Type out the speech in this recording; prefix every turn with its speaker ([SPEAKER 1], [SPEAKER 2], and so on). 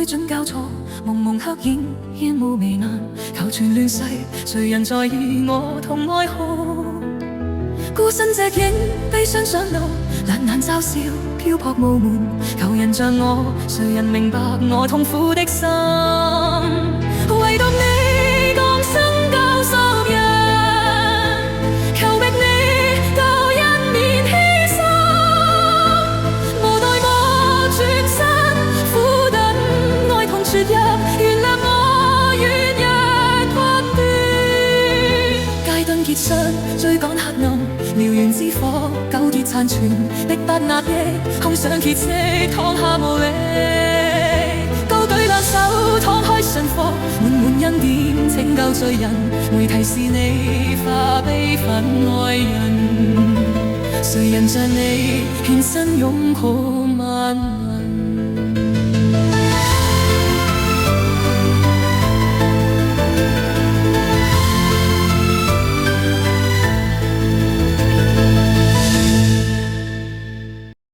[SPEAKER 1] 每盡交錯，蒙蒙黑影煙霧彌漫，求全亂世，誰人在意我同哀哭？孤身隻影，悲傷上路，兩眼嘲笑，漂泊無門，求人像我，誰人明白我痛苦的心？唯獨你降生救贖人，求覓你救一面犧牲，無奈我轉身苦等愛痛絕入，原諒我軟弱困倦。街燈結霜，追趕黑暗，燎原之火糾結殘存，逼不壓抑，空想歇息，躺下無力，高舉兩手，敞開信福，滿滿恩典拯救罪人，為提示你化悲憤愛人，誰人像你獻身擁抱萬